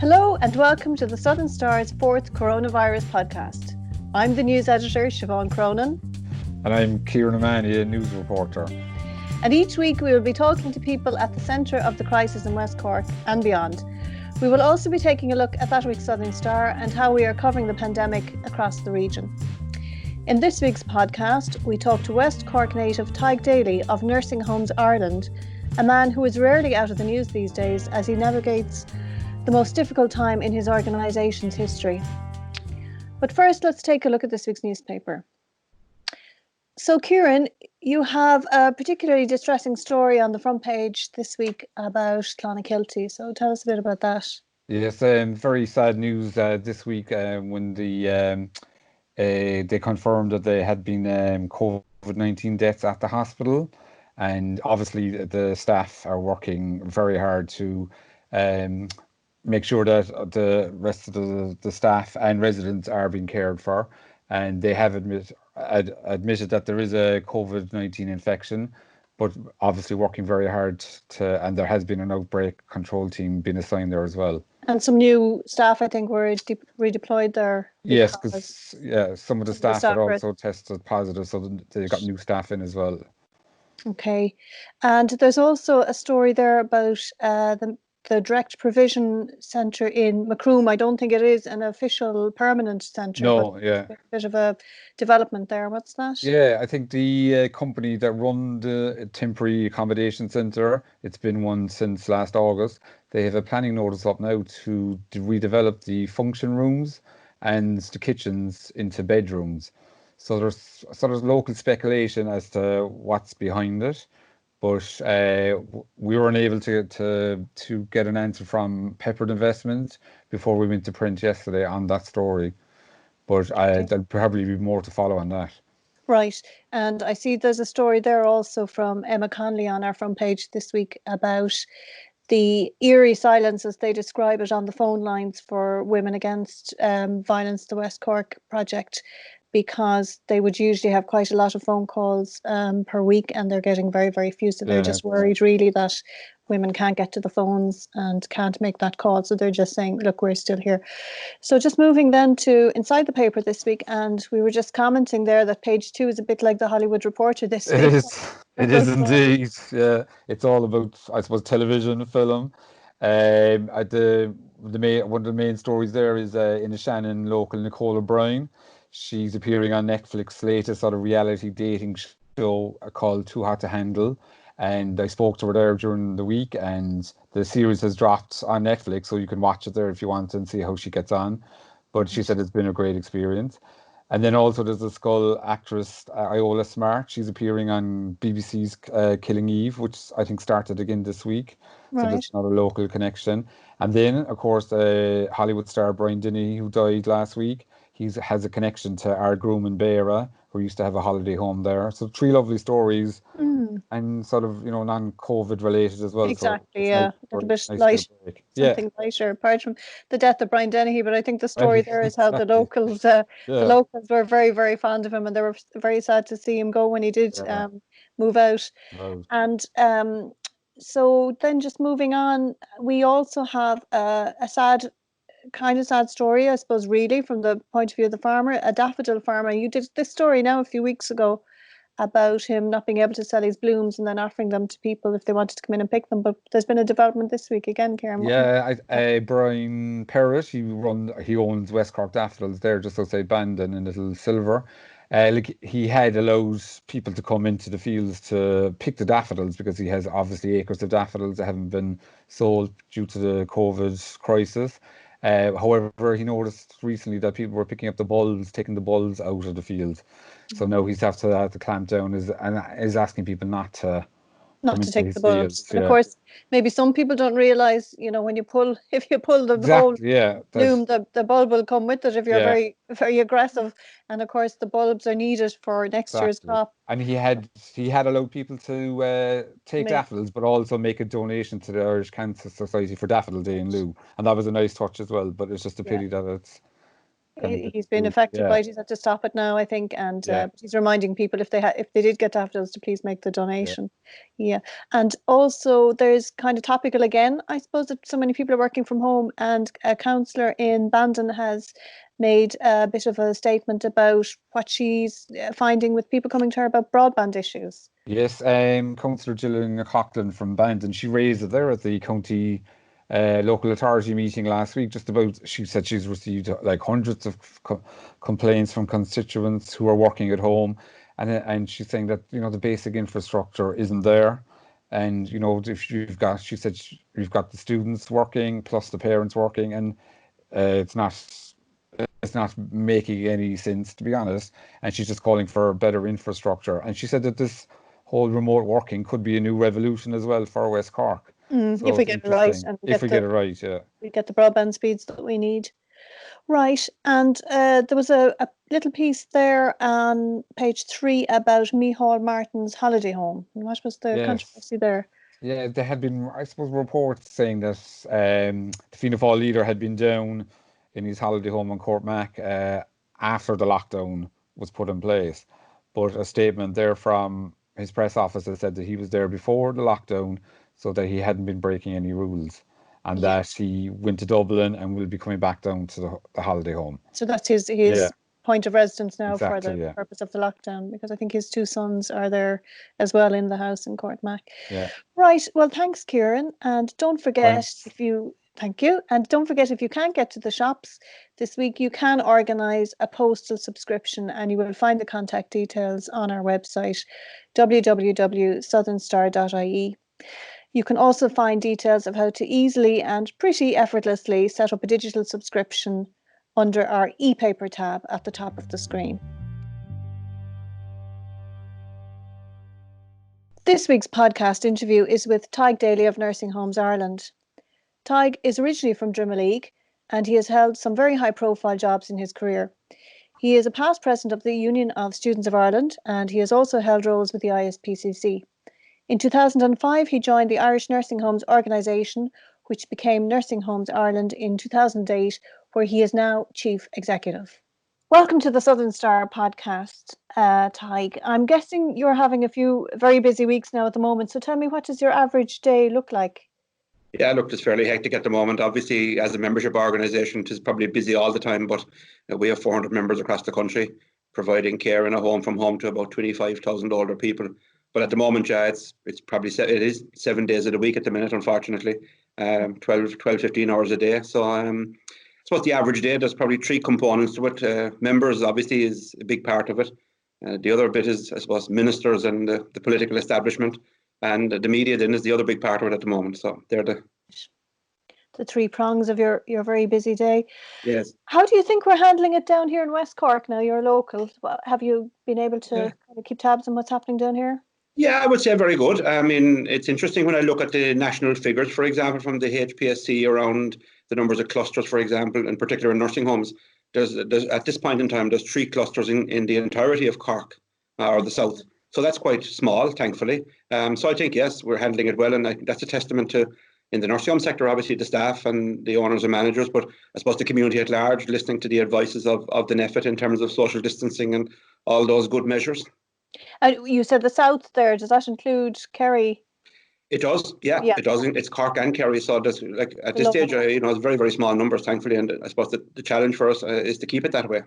Hello and welcome to the Southern Star's fourth coronavirus podcast. I'm the news editor, Siobhan Cronin. And I'm Kieran O'Mahony, a news reporter. And each week we will be talking to people at the centre of the crisis in West Cork and beyond. We will also be taking a look at that week's Southern Star and how we are covering the pandemic across the region. In this week's podcast, we talk to West Cork native Tadhg Daly of Nursing Homes Ireland, a man who is rarely out of the news these days as he navigates the most difficult time in his organisation's history. But first, let's take a look at this week's newspaper. So, Kieran, you have a particularly distressing story on the front page this week about Clonakilty. So tell us a bit about that. Yes, very sad news this week when they confirmed that there had been COVID-19 deaths at the hospital. And obviously the staff are working very hard to make sure that the rest of the staff and residents are being cared for. And they have admitted that there is a COVID-19 infection, but obviously working very hard and there has been an outbreak control team being assigned there as well. And some new staff, I think, were redeployed there. Yes, because some of the staff had also tested positive, so they got new staff in as well. Okay. And there's also a story there about the direct provision centre in Macroom. I don't think it is an official permanent centre. No, but yeah. A bit of a development there. What's that? Yeah, I think the company that run the temporary accommodation centre, it's been one since last August. They have a planning notice up now to redevelop the function rooms and the kitchens into bedrooms. So there's local speculation as to what's behind it. But we were unable to get an answer from Peppered Investments before we went to print yesterday on that story. But there'll probably be more to follow on that. Right. And I see there's a story there also from Emma Conley on our front page this week about the eerie silence, as they describe it, on the phone lines for Women Against Violence, the West Cork project, because they would usually have quite a lot of phone calls per week and they're getting very, very few. So they're just worried really that women can't get to the phones and can't make that call. So they're just saying, look, we're still here. So just moving then to inside the paper this week, and we were just commenting there that page 2 is a bit like the Hollywood Reporter this week. It is indeed. Yeah, it's all about, I suppose, television, film. One of the main stories there is in the Shannon local Nicole O'Brien. She's appearing on Netflix's latest sort of reality dating show called Too Hot to Handle. And I spoke to her there during the week, and the series has dropped on Netflix, so you can watch it there if you want and see how she gets on. But she said it's been a great experience. And then also there's the Skull actress Iola Smart. She's appearing on BBC's Killing Eve, which I think started again this week. Right. So that's another local connection. And then, of course, Hollywood star Brian Denny, who died last week. He has a connection to our groom in Beira, who used to have a holiday home there. So 3 lovely stories and sort of, non-COVID related as well. Exactly, so a little bit light, something lighter, apart from the death of Brian Dennehy. But I think the story there is how the locals were very, very fond of him, and they were very sad to see him go when he did move out. And so then just moving on, we also have a sad story, I suppose, really, from the point of view of the farmer, a daffodil farmer. You did this story now a few weeks ago about him not being able to sell his blooms and then offering them to people if they wanted to come in and pick them. But there's been a development this week again, Kieran. Yeah, Brian Perrott, he owns West Cork Daffodils there just outside Bandon in Little Silver. He had allowed people to come into the fields to pick the daffodils because he has obviously acres of daffodils that haven't been sold due to the COVID crisis. However, he noticed recently that people were picking up the bulbs, taking the bulbs out of the field. So now he's have to clamp down and is asking people not to take the bulbs. And of course, maybe some people don't realise, when if you pull the whole bloom, the bulb will come with it if you're very, very aggressive. And of course, the bulbs are needed for next year's crop. And he had allowed people to take daffodils, but also make a donation to the Irish Cancer Society for Daffodil Day in lieu. And that was a nice touch as well. But it's just a pity that kind of He's been dispute. affected Yeah, by it. He's had to stop it now, I think, and yeah, he's reminding people if they did get to have those to please make the yeah. donation. Yeah, and also there's kind of topical again. I suppose that so many people are working from home, and a councillor in Bandon has made a bit of a statement about what she's finding with people coming to her about broadband issues. Yes, Councillor Gillian Coughlin from Bandon, she raised it there at the county local authority meeting last week. Just about, she said she's received like hundreds of complaints from constituents who are working at home, and she's saying that the basic infrastructure isn't there, and if you've got, she said you've got the students working plus the parents working, and it's not making any sense, to be honest. And she's just calling for better infrastructure. And she said that this whole remote working could be a new revolution as well for West Cork. If So we it's get it right interesting and if we get it right. Yeah. we get the broadband speeds that we need. Right, and there was a little piece there on page 3 about Micheál Martin's holiday home. And what was the Yes. controversy there? Yeah, there had been, I suppose, reports saying that the Fianna Fáil leader had been down in his holiday home in Courtmac after the lockdown was put in place. But a statement there from his press office that said that he was there before the lockdown, so that he hadn't been breaking any rules, and Yeah. that he went to Dublin and will be coming back down to the holiday home. So that's his Yeah, point of residence now for exactly. the Yeah, purpose of the lockdown, because I think his 2 sons are there as well in the house in Courtmac. yeah. Right, well, thanks, Kieran. And don't forget, Thanks. thank you. And don't forget, if you can't get to the shops this week, you can organise a postal subscription, and you will find the contact details on our website, www.thesouthernstar.ie. You can also find details of how to easily and pretty effortlessly set up a digital subscription under our e-paper tab at the top of the screen. This week's podcast interview is with Tadhg Daly of Nursing Homes Ireland. Tadhg is originally from Drimoleague, and he has held some very high-profile jobs in his career. He is a past president of the Union of Students of Ireland, and he has also held roles with the ISPCC. In 2005, he joined the Irish Nursing Homes Organisation, which became Nursing Homes Ireland in 2008, where he is now Chief Executive. Welcome to the Southern Star podcast, Tadhg. I'm guessing you're having a few very busy weeks now at the moment, so tell me, what does your average day look like? Yeah, look, it's fairly hectic at the moment. Obviously, as a membership organisation, it is probably busy all the time, but we have 400 members across the country, providing care in a home from home to about 25,000 older people. But at the moment, yeah, it's probably, it is 7 days of the week at the minute, unfortunately, 12, 15 hours a day. So I suppose the average day, there's probably 3 components to it. Members, obviously, is a big part of it. The other bit is, I suppose, ministers and the political establishment. And the media then is the other big part of it at the moment. So they're the 3 prongs of your very busy day. Yes. How do you think we're handling it down here in West Cork now? You're local. Have you been able to kind of keep tabs on what's happening down here? Yeah, I would say very good. I mean, it's interesting when I look at the national figures, for example, from the HPSC around the numbers of clusters, for example, in particular in nursing homes. There's at this point in time, there's 3 clusters in the entirety of Cork or the south. So that's quite small, thankfully. So I think, yes, we're handling it well. And I think that's a testament to, in the nursing home sector, obviously the staff and the owners and managers, but I suppose the community at large, listening to the advices of the NEFIT in terms of social distancing and all those good measures. And you said the south there, does that include Kerry? It does, yeah. It does. It's Cork and Kerry. So there's, like, at this stage, it's very, very small numbers, thankfully. And I suppose the challenge for us is to keep it that way.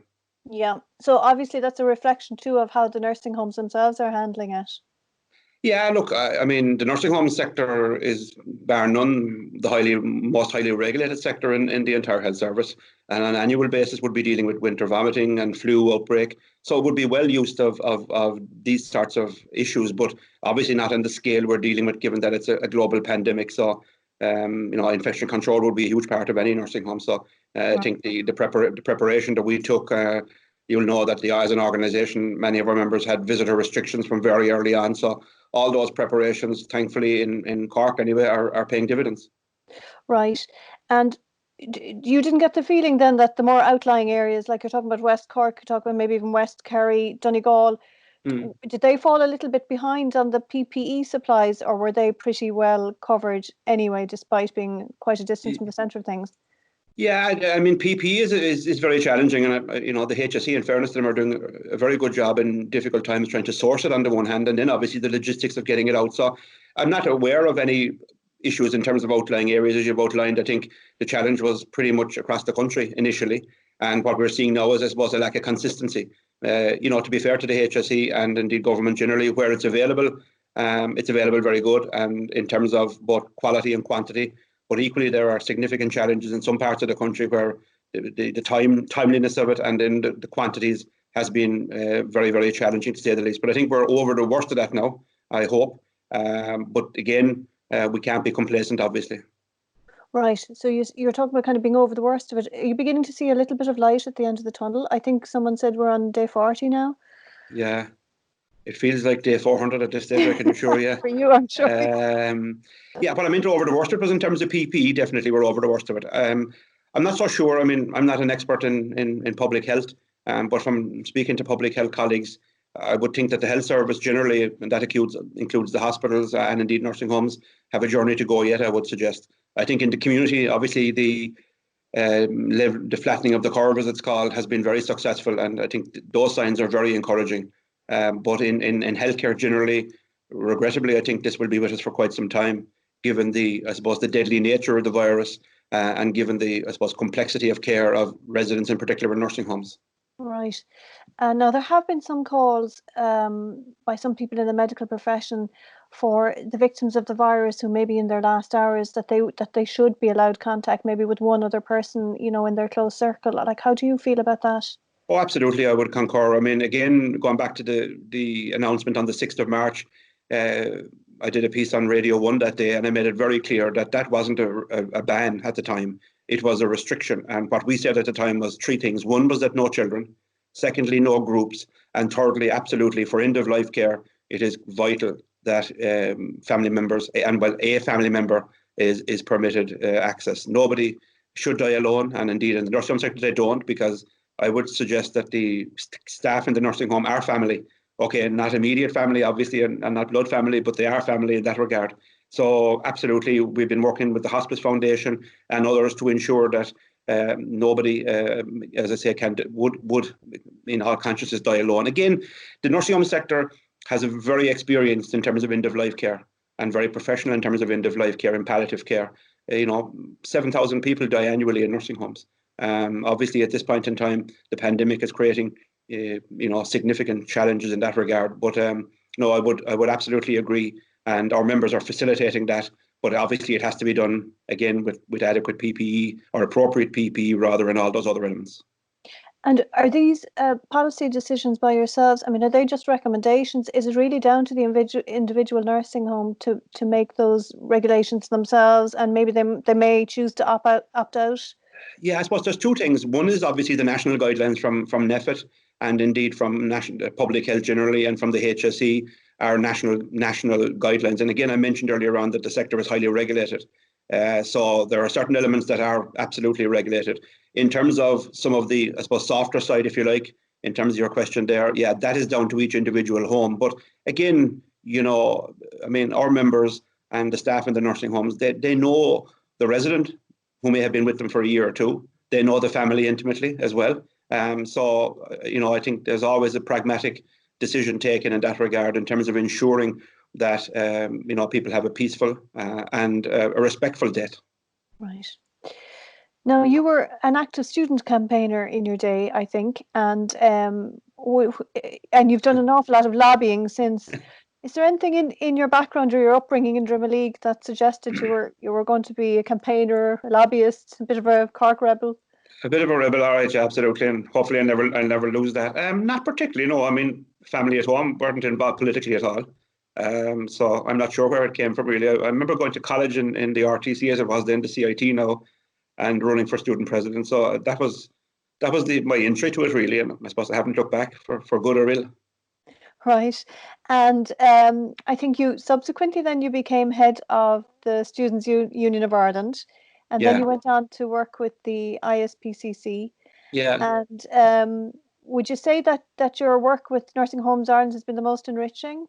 Yeah. So obviously that's a reflection too of how the nursing homes themselves are handling it. Yeah, look, I mean, the nursing home sector is, bar none, the most highly regulated sector in the entire health service, and on an annual basis would be dealing with winter vomiting and flu outbreak. So it would be well used of these sorts of issues, but obviously not on the scale we're dealing with, given that it's a global pandemic. So, infection control would be a huge part of any nursing home. So I think the preparation that we took. You'll know that as an organisation, many of our members had visitor restrictions from very early on. So all those preparations, thankfully, in Cork anyway, are paying dividends. Right. And you didn't get the feeling then that the more outlying areas, like you're talking about West Cork, you're talking about maybe even West Kerry, Donegal, did they fall a little bit behind on the PPE supplies, or were they pretty well covered anyway, despite being quite a distance from the centre of things? Yeah, I mean, PPE is very challenging, and the HSE, in fairness to them, are doing a very good job in difficult times trying to source it on the one hand, and then obviously the logistics of getting it out. So I'm not aware of any issues in terms of outlying areas as you've outlined. I think the challenge was pretty much across the country initially, and what we're seeing now is, I suppose, a lack of consistency. To be fair to the HSE and indeed government generally, where it's available very good, and in terms of both quality and quantity. But equally, there are significant challenges in some parts of the country where the timeliness of it and then the quantities has been very, very challenging, to say the least. But I think we're over the worst of that now, I hope. But again, we can't be complacent, obviously. Right. So you're talking about kind of being over the worst of it. Are you beginning to see a little bit of light at the end of the tunnel? I think someone said we're on day 40 now. Yeah. It feels like day 400 at this stage, I can assure you. For you, I'm sure. Yeah, but I'm into over the worst of it, because in terms of PPE, definitely we're over the worst of it. I'm not so sure. I mean, I'm not an expert in public health, but from speaking to public health colleagues, I would think that the health service generally, and that includes the hospitals and indeed nursing homes, have a journey to go yet, I would suggest. I think in the community, obviously, the flattening of the curve, as it's called, has been very successful, and I think those signs are very encouraging. But in healthcare generally, regrettably, I think this will be with us for quite some time, given the deadly nature of the virus and given the, complexity of care of residents, in particular in nursing homes. Right. Now, there have been some calls by some people in the medical profession for the victims of the virus who may be in their last hours that they should be allowed contact maybe with one other person, in their close circle. Like, how do you feel about that? Oh, absolutely, I would concur. I mean, again, going back to the announcement on the 6th of March, I did a piece on Radio 1 that day, and I made it very clear that wasn't a ban at the time. It was a restriction. And what we said at the time was three things. One was that no children. Secondly, no groups. And thirdly, absolutely, for end-of-life care, it is vital that family members, a family member is permitted access. Nobody should die alone. And indeed, in the nursing home sector, they don't, because I would suggest that the staff in the nursing home are family. Okay, not immediate family, obviously, and not blood family, but they are family in that regard. So absolutely, we've been working with the Hospice Foundation and others to ensure that nobody, as I say, would in all consciousness die alone. Again, the nursing home sector has a very experienced in terms of end-of-life care and very professional in terms of end-of-life care and palliative care. 7,000 people die annually in nursing homes. Obviously, at this point in time, the pandemic is creating, significant challenges in that regard. But no, I would absolutely agree, and our members are facilitating that. But obviously, it has to be done again with adequate PPE or appropriate PPE rather, and all those other elements. And are these policy decisions by yourselves? I mean, are they just recommendations? Is it really down to the individual nursing home to make those regulations themselves, and maybe they may choose to opt out? Yeah, I suppose there's two things. One is obviously the national guidelines from NEFIT and indeed from national public health generally, and from the HSE, are national guidelines. And again, I mentioned earlier on that the sector is highly regulated. So there are certain elements that are absolutely regulated. In terms of some of the, I suppose, softer side, if you like, in terms of your question there, yeah, that is down to each individual home. But again, our members and the staff in the nursing homes, they know the resident who may have been with them for a year or two. They know the family intimately as well. So I think there's always a pragmatic decision taken in that regard in terms of ensuring that people have a peaceful and a respectful death. Right. Now, you were an active student campaigner in your day, I think, and you've done an awful lot of lobbying since. Is there anything in your background or your upbringing in Drimoleague that suggested you were going to be a campaigner, a lobbyist, a bit of a Cork rebel? A bit of a rebel, all right, yeah, absolutely, and hopefully I'll never lose that. Not particularly, no. I mean, family at home weren't involved politically at all. So I'm not sure where it came from really. I remember going to college in the RTC, as it was then, the CIT now, and running for student president. So that was my entry to it really, and I suppose I haven't looked back for good or ill. Right. And I think you subsequently then you became head of the Students' Union of Ireland, and then you went on to work with the ISPCC. Yeah. And would you say that your work with Nursing Homes Ireland has been the most enriching?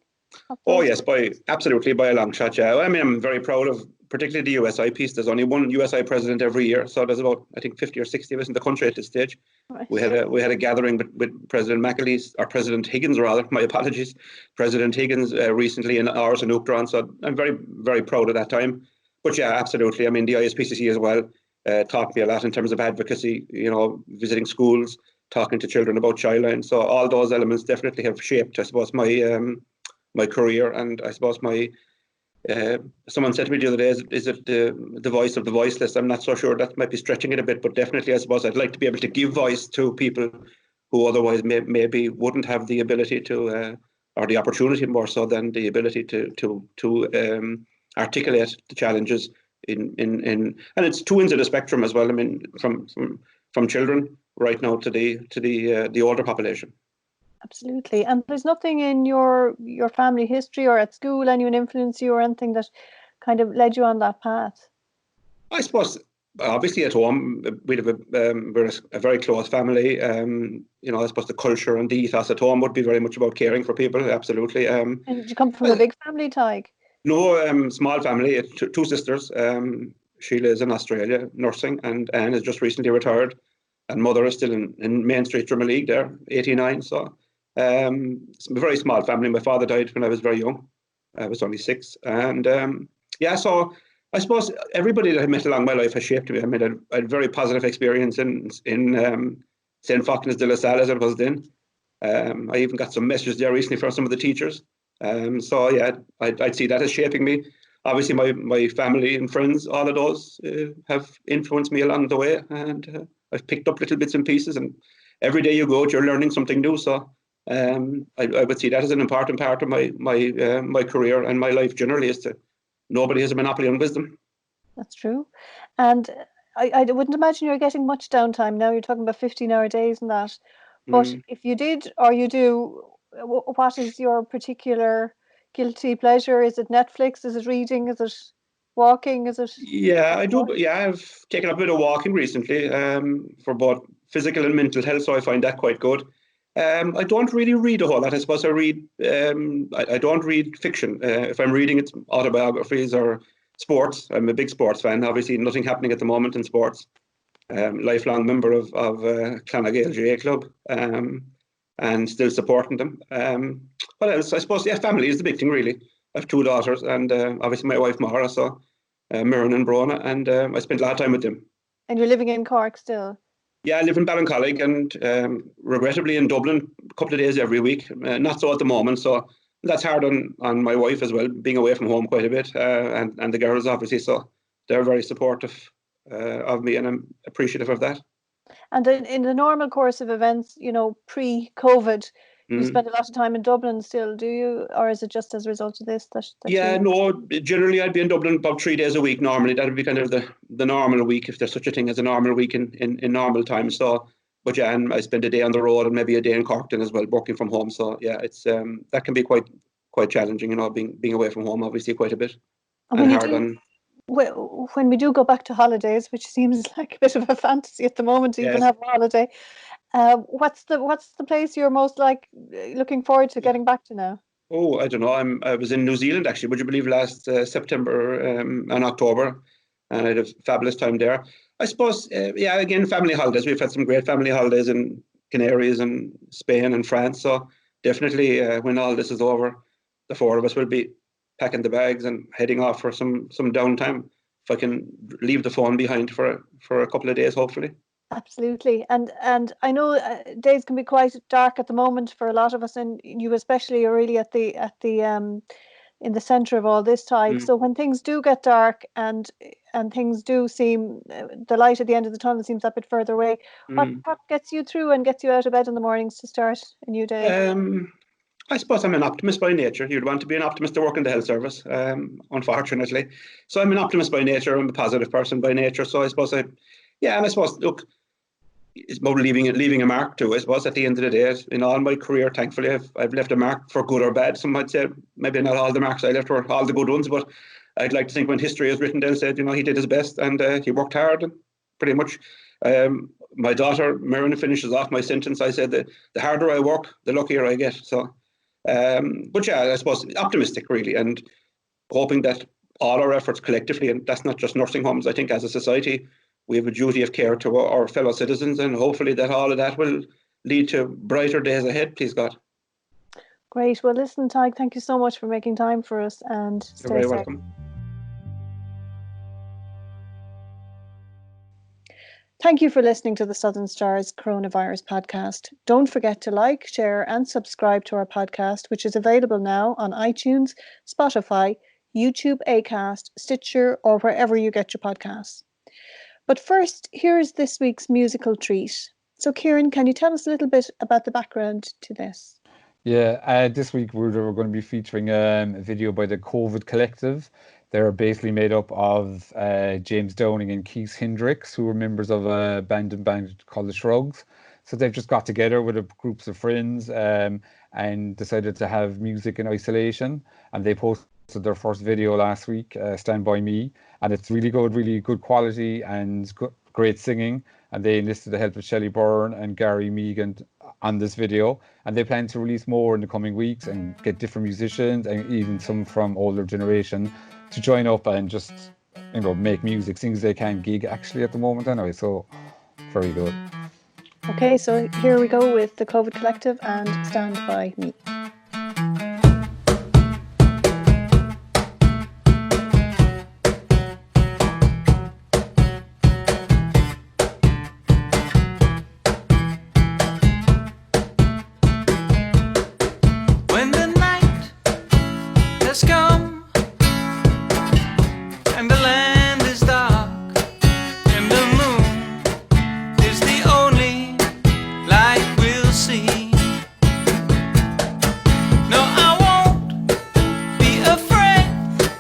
Oh yes, absolutely by a long shot. Yeah, I mean, I'm very proud of particularly the USI piece. There's only one USI president every year, so there's about, I think, 50 or 60 of us in the country at this stage. Right. We had a gathering with President McAleese, or President Higgins rather. My apologies, President Higgins recently in ours in Uachtaráin. So I'm very, very proud of that time. But yeah, absolutely. I mean, the ISPCC as well taught me a lot in terms of advocacy. You know, visiting schools, talking to children about childline. So all those elements definitely have shaped, I suppose, my my career, and I suppose my. Someone said to me the other day, is it the voice of the voiceless? I'm not so sure. That might be stretching it a bit, but definitely, I suppose I'd like to be able to give voice to people who otherwise maybe wouldn't have the ability to, or the opportunity more so than the ability to articulate the challenges in and it's two ends of the spectrum as well. I mean, from children right now to the older population. Absolutely. And there's nothing in your family history or at school anyone influenced you or anything that kind of led you on that path? I suppose, obviously at home, we're a very close family. You know, I suppose the culture and the ethos at home would be very much about caring for people, absolutely. And did you come from a big family, Tadhg? No, small family, two sisters. Sheila is in Australia nursing, and Anne has just recently retired. And mother is still in Main Street, Drimoleague there, 89. So it's a very small family. My father died when I was very young. I was only 6. And yeah, so I suppose everybody that I met along my life has shaped me. I mean, I had a very positive experience in St. Falklands de la Salle, as it was then. I even got some messages there recently from some of the teachers. So yeah, I'd see that as shaping me. Obviously, my family and friends, all of those have influenced me along the way. And I've picked up little bits and pieces, and every day you go out, you're learning something new. So I would see that as an important part of my career and my life generally, is that nobody has a monopoly on wisdom. That's true. And I wouldn't imagine you're getting much downtime now. You're talking about 15-hour days and that. But if you did, or you do, what is your particular guilty pleasure? Is it Netflix? Is it reading? Is it walking? Is it? Yeah, I do. Yeah, I've taken up a bit of walking recently for both physical and mental health, so I find that quite good. I don't really read a whole lot. I suppose I read. I don't read fiction. If I'm reading, it's autobiographies or sports. I'm a big sports fan. Obviously, nothing happening at the moment in sports. Lifelong member of Tadhg Daly club, and still supporting them. What else? I suppose, yeah, family is the big thing, really. I have 2 daughters, and obviously my wife Mara, so Mirren and Brona, and I spent a lot of time with them. And you're living in Cork still? Yeah, I live in Ballincollig, and regrettably in Dublin a couple of days every week. Not so at the moment, so that's hard on my wife as well, being away from home quite a bit, and the girls obviously, so they're very supportive of me, and I'm appreciative of that. And in the normal course of events, you know, pre-COVID, you spend a lot of time in Dublin still, do you? Or is it just as a result of this? No, generally I'd be in Dublin about 3 days a week normally. That would be kind of the normal week, if there's such a thing as a normal week in normal times. So, but yeah, and I spend a day on the road and maybe a day in Cork then as well, working from home. So yeah, it's that can be quite challenging, you know, being away from home obviously quite a bit. And hard when we do go back to holidays, which seems like a bit of a fantasy at the moment to even have a holiday, what's the place you're most looking forward to getting back to now? Oh, I don't know. I was in New Zealand actually. Would you believe last September and October, and I had a fabulous time there. I suppose, yeah, again, family holidays. We've had some great family holidays in Canaries and Spain and France. So definitely, when all this is over, the 4 of us will be packing the bags and heading off for some downtime. If I can leave the phone behind for a couple of days, hopefully. Absolutely, and I know days can be quite dark at the moment for a lot of us, and you especially are really at the in the centre of all this, Tadhg. So when things do get dark and things do seem the light at the end of the tunnel seems a bit further away, what gets you through and gets you out of bed in the mornings to start a new day? I suppose I'm an optimist by nature. You'd want to be an optimist to work in the health service, unfortunately. So I'm an optimist by nature. I'm a positive person by nature. So I suppose and I suppose, look, it's about leaving a mark too. I suppose at the end of the day, in all my career, thankfully, I've left a mark for good or bad. Some might say maybe not all the marks I left were all the good ones, but I'd like to think when history is written, they'll say, you know, he did his best and he worked hard, and pretty much. My daughter Mirren finishes off my sentence. I said that the harder I work, the luckier I get. So. But yeah, I suppose optimistic really, and hoping that all our efforts collectively, and that's not just nursing homes. I think as a society, we have a duty of care to our fellow citizens, and hopefully that all of that will lead to brighter days ahead, please God. Great. Well, listen, Tadhg, thank you so much for making time for us, and stay You're very safe. welcome. Thank you for listening to the Southern Star's Coronavirus Podcast. Don't forget to like, share and subscribe to our podcast, which is available now on iTunes, Spotify, YouTube, Acast, Stitcher, or wherever you get your podcasts. But first, here's this week's musical treat. So Kieran, can you tell us a little bit about the background to this? Yeah, this week we're going to be featuring a video by the COVID Collective. They're basically made up of James Downing and Keith Hendricks, who were members of a band called the Shrugs. So they've just got together with groups of friends and decided to have music in isolation. And they posted their first video last week, Stand By Me. And it's really good quality and great singing. And they enlisted the help of Shelley Byrne and Gary Meagan on this video. And they plan to release more in the coming weeks and get different musicians and even some from older generation to join up and just, make music, seeing as they can't gig actually at the moment anyway. So very good. Okay, so here we go with the COVID Collective and Stand By Me. When the night has come and the land is dark and the moon is the only light we'll see. No, I won't be afraid.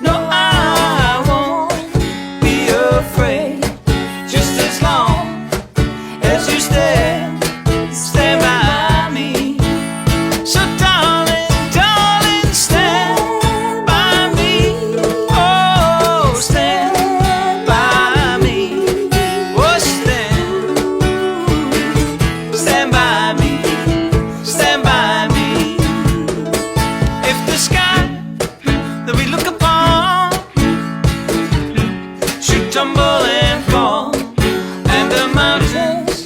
No, I won't be afraid. Just as long as you stand by me. So darling, darling, stand by me. Oh, stand by me. Oh, stand by me. Stand by me. If the sky that we look upon should tumble and fall, and the mountains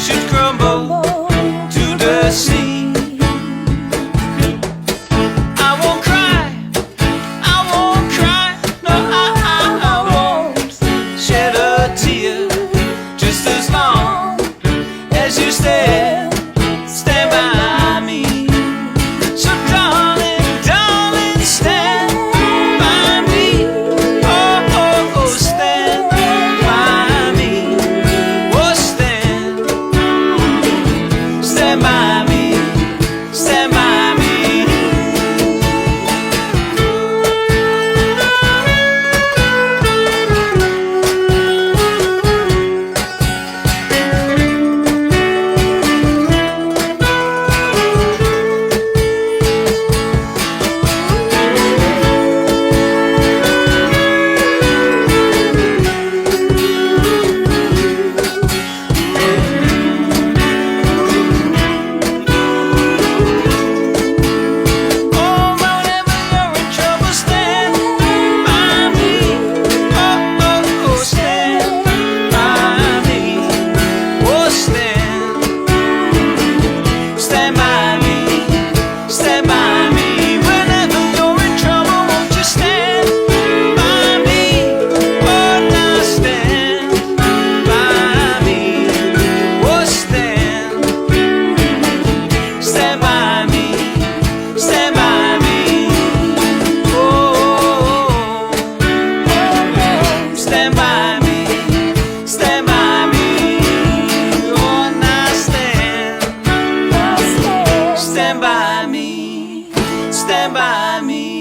should crumble to the sea, I won't cry, no, I won't shed a tear. Just as long as you stand by me. So darling, darling, stand by me. Oh, stand by me. Oh, stand by me. Stand by me. Oh, whenever you're in trouble, stand by me. Oh, stand by me. Oh, stand by me. Stand by me. Whenever you're in trouble, won't you stand by me? Oh, now stand by me. Oh, stand by me. Stand by me. Oh, stand by me. Stand by me. Oh, now stand by me. Stand by me.